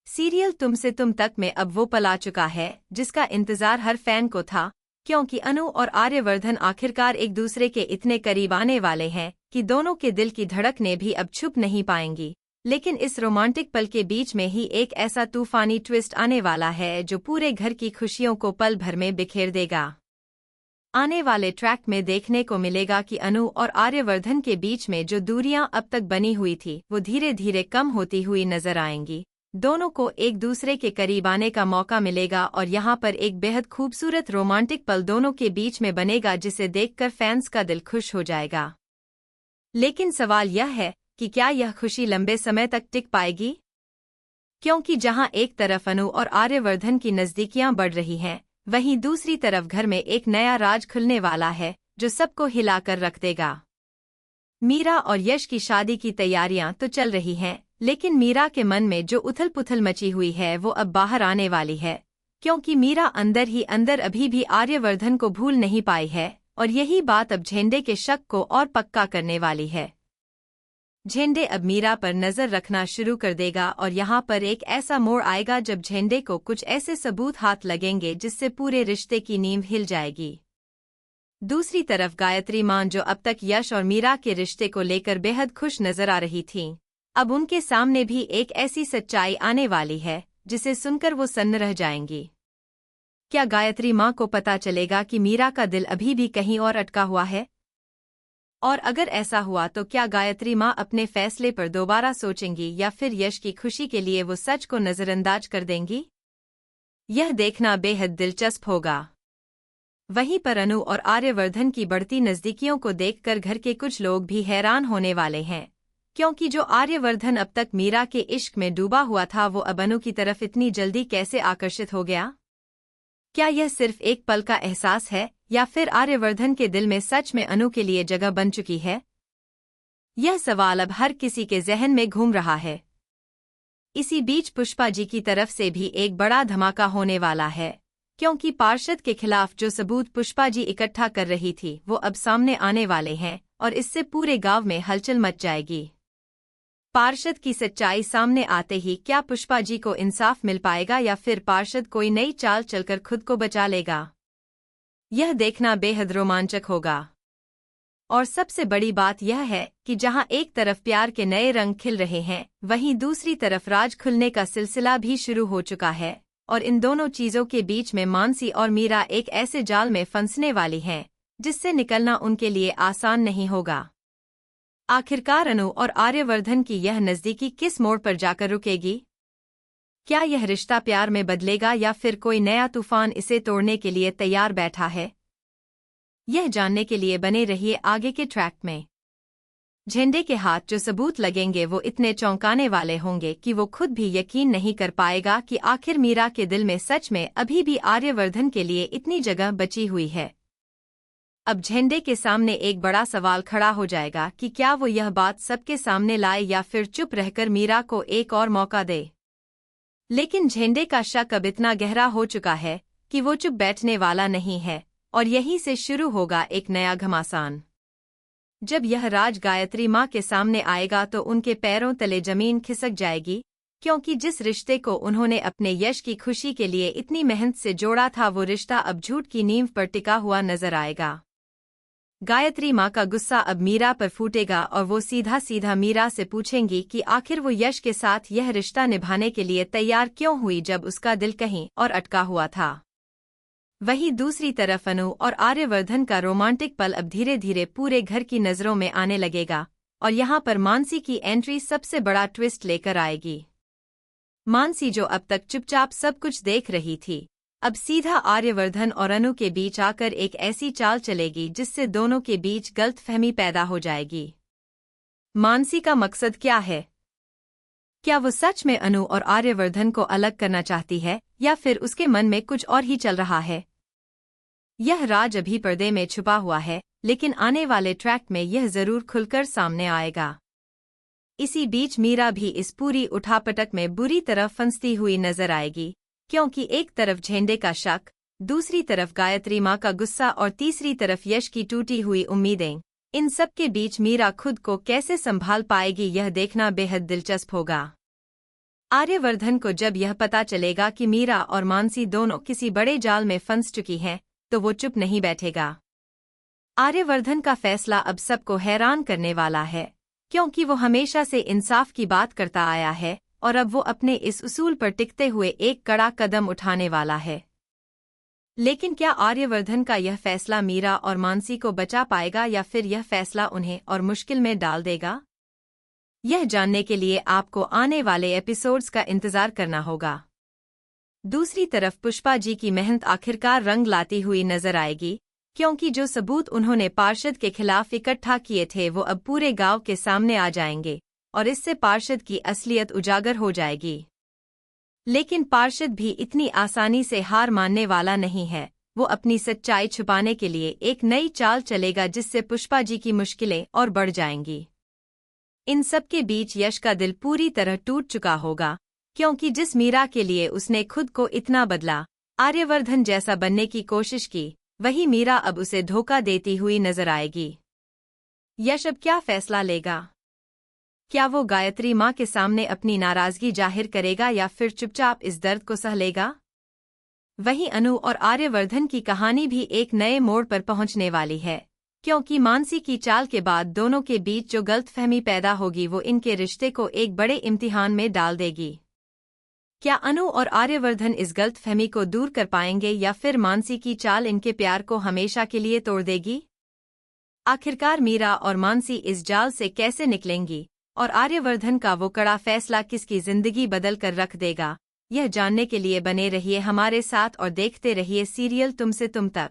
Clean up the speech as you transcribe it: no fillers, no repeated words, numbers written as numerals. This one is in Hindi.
सीरियल तुमसे तुम तक में अब वो पल आ चुका है जिसका इंतजार हर फैन को था, क्योंकि अनु और आर्यवर्धन आखिरकार एक दूसरे के इतने करीब आने वाले हैं कि दोनों के दिल की धड़कनें भी अब छुप नहीं पाएंगी। लेकिन इस रोमांटिक पल के बीच में ही एक ऐसा तूफानी ट्विस्ट आने वाला है जो पूरे घर की खुशियों को पल भर में बिखेर देगा। आने वाले ट्रैक में देखने को मिलेगा कि अनु और आर्यवर्धन के बीच में जो दूरियां अब तक बनी हुई थी वो धीरे धीरे कम होती हुई नजर आएंगी। दोनों को एक दूसरे के करीब आने का मौका मिलेगा और यहाँ पर एक बेहद खूबसूरत रोमांटिक पल दोनों के बीच में बनेगा जिसे देखकर फैंस का दिल खुश हो जाएगा। लेकिन सवाल यह है कि क्या यह खुशी लंबे समय तक टिक पाएगी? क्योंकि जहाँ एक तरफ अनु और आर्यवर्धन की नज़दीकियां बढ़ रही हैं, वहीं दूसरी तरफ घर में एक नया राज खुलने वाला है जो सबको हिलाकर रख देगा। मीरा और यश की शादी की तैयारियां तो चल रही हैं, लेकिन मीरा के मन में जो उथल-पुथल मची हुई है वो अब बाहर आने वाली है, क्योंकि मीरा अंदर ही अंदर अभी भी आर्यवर्धन को भूल नहीं पाई है और यही बात अब झेंडे के शक को और पक्का करने वाली है। झेंडे अब मीरा पर नजर रखना शुरू कर देगा और यहाँ पर एक ऐसा मोड़ आएगा जब झेंडे को कुछ ऐसे सबूत हाथ लगेंगे जिससे पूरे रिश्ते की नींव हिल जाएगी। दूसरी तरफ गायत्री मां जो अब तक यश और मीरा के रिश्ते को लेकर बेहद खुश नजर आ रही थीं, अब उनके सामने भी एक ऐसी सच्चाई आने वाली है जिसे सुनकर वो सन्न रह जाएंगी। क्या गायत्री मां को पता चलेगा कि मीरा का दिल अभी भी कहीं और अटका हुआ है? और अगर ऐसा हुआ तो क्या गायत्री मां अपने फैसले पर दोबारा सोचेंगी या फिर यश की खुशी के लिए वो सच को नजरअंदाज कर देंगी? यह देखना बेहद दिलचस्प होगा। वहीं पर अनु और आर्यवर्धन की बढ़ती नज़दीकियों को देखकर घर के कुछ लोग भी हैरान होने वाले हैं, क्योंकि जो आर्यवर्धन अब तक मीरा के इश्क में डूबा हुआ था वो अब अनु की तरफ इतनी जल्दी कैसे आकर्षित हो गया? क्या यह सिर्फ एक पल का एहसास है या फिर आर्यवर्धन के दिल में सच में अनु के लिए जगह बन चुकी है? यह सवाल अब हर किसी के जहन में घूम रहा है। इसी बीच पुष्पा जी की तरफ से भी एक बड़ा धमाका होने वाला है, क्योंकि पार्षद के खिलाफ जो सबूत पुष्पा जी इकट्ठा कर रही थी वो अब सामने आने वाले हैं और इससे पूरे गांव में हलचल मच जाएगी। पार्षद की सच्चाई सामने आते ही क्या पुष्पा जी को इंसाफ मिल पाएगा या फिर पार्षद कोई नई चाल चलकर खुद को बचा लेगा? यह देखना बेहद रोमांचक होगा। और सबसे बड़ी बात यह है कि जहां एक तरफ प्यार के नए रंग खिल रहे हैं, वहीं दूसरी तरफ राज खुलने का सिलसिला भी शुरू हो चुका है और इन दोनों चीजों के बीच में मानसी और मीरा एक ऐसे जाल में फंसने वाली हैं जिससे निकलना उनके लिए आसान नहीं होगा। आखिरकार अनु और आर्यवर्धन की यह नज़दीकी किस मोड़ पर जाकर रुकेगी? क्या यह रिश्ता प्यार में बदलेगा या फिर कोई नया तूफान इसे तोड़ने के लिए तैयार बैठा है? यह जानने के लिए बने रहिए आगे के ट्रैक में। झेंडे के हाथ जो सबूत लगेंगे वो इतने चौंकाने वाले होंगे कि वो खुद भी यकीन नहीं कर पाएगा कि आखिर मीरा के दिल में सच में अभी भी आर्यवर्धन के लिए इतनी जगह बची हुई है। अब झेंडे के सामने एक बड़ा सवाल खड़ा हो जाएगा कि क्या वो यह बात सबके सामने लाए या फिर चुप रहकर मीरा को एक और मौका दे। लेकिन झेंडे का शक अब इतना गहरा हो चुका है कि वो चुप बैठने वाला नहीं है और यहीं से शुरू होगा एक नया घमासान। जब यह राज गायत्री मां के सामने आएगा तो उनके पैरों तले जमीन खिसक जाएगी, क्योंकि जिस रिश्ते को उन्होंने अपने यश की खुशी के लिए इतनी मेहनत से जोड़ा था वो रिश्ता अब झूठ की नींव पर टिका हुआ नजर आएगा। गायत्री मां का गुस्सा अब मीरा पर फूटेगा और वो सीधा सीधा मीरा से पूछेंगी कि आखिर वो यश के साथ यह रिश्ता निभाने के लिए तैयार क्यों हुई जब उसका दिल कहीं और अटका हुआ था। वहीं दूसरी तरफ अनु और आर्यवर्धन का रोमांटिक पल अब धीरे धीरे पूरे घर की नजरों में आने लगेगा और यहाँ पर मानसी की एंट्री सबसे बड़ा ट्विस्ट लेकर आएगी। मानसी जो अब तक चुपचाप सब कुछ देख रही थी, अब सीधा आर्यवर्धन और अनु के बीच आकर एक ऐसी चाल चलेगी जिससे दोनों के बीच गलतफहमी पैदा हो जाएगी। मानसी का मकसद क्या है? क्या वो सच में अनु और आर्यवर्धन को अलग करना चाहती है या फिर उसके मन में कुछ और ही चल रहा है? यह राज अभी पर्दे में छुपा हुआ है, लेकिन आने वाले ट्रैक में यह जरूर खुलकर सामने आएगा। इसी बीच मीरा भी इस पूरी उठापटक में बुरी तरह फंसती हुई नजर आएगी, क्योंकि एक तरफ झेंडे का शक, दूसरी तरफ गायत्री मां का गुस्सा और तीसरी तरफ यश की टूटी हुई उम्मीदें। इन सब के बीच मीरा खुद को कैसे संभाल पाएगी यह देखना बेहद दिलचस्प होगा। आर्यवर्धन को जब यह पता चलेगा कि मीरा और मानसी दोनों किसी बड़े जाल में फंस चुकी हैं, तो वो चुप नहीं बैठेगा। आर्यवर्धन का फैसला अब सबको हैरान करने वाला है, क्योंकि वो हमेशा से इंसाफ की बात करता आया है और अब वो अपने इस उसूल पर टिकते हुए एक कड़ा कदम उठाने वाला है। लेकिन क्या आर्यवर्धन का यह फैसला मीरा और मानसी को बचा पाएगा या फिर यह फैसला उन्हें और मुश्किल में डाल देगा? यह जानने के लिए आपको आने वाले एपिसोड्स का इंतजार करना होगा। दूसरी तरफ पुष्पा जी की मेहनत आखिरकार रंग लाती हुई नजर आएगी, क्योंकि जो सबूत उन्होंने पार्षद के खिलाफ इकट्ठा किए थे वो अब पूरे गांव के सामने आ जाएंगे और इससे पार्षद की असलियत उजागर हो जाएगी। लेकिन पार्षद भी इतनी आसानी से हार मानने वाला नहीं है। वो अपनी सच्चाई छुपाने के लिए एक नई चाल चलेगा जिससे पुष्पा जी की मुश्किलें और बढ़ जाएंगी। इन सब के बीच यश का दिल पूरी तरह टूट चुका होगा, क्योंकि जिस मीरा के लिए उसने खुद को इतना बदला, आर्यवर्धन जैसा बनने की कोशिश की, वही मीरा अब उसे धोखा देती हुई नजर आएगी। यश अब क्या फैसला लेगा? क्या वो गायत्री माँ के सामने अपनी नाराजगी जाहिर करेगा या फिर चुपचाप इस दर्द को सह लेगा? वहीं अनु और आर्यवर्धन की कहानी भी एक नए मोड़ पर पहुंचने वाली है, क्योंकि मानसी की चाल के बाद दोनों के बीच जो गलतफहमी पैदा होगी वो इनके रिश्ते को एक बड़े इम्तिहान में डाल देगी। क्या अनु और आर्यवर्धन इस गलतफहमी को दूर कर पाएंगे या फिर मानसी की चाल इनके प्यार को हमेशा के लिए तोड़ देगी? आखिरकार मीरा और मानसी इस जाल से कैसे निकलेंगी और आर्यवर्धन का वो कड़ा फैसला किसकी जिंदगी बदल कर रख देगा? यह जानने के लिए बने रहिए हमारे साथ और देखते रहिए सीरियल तुमसे तुम तक।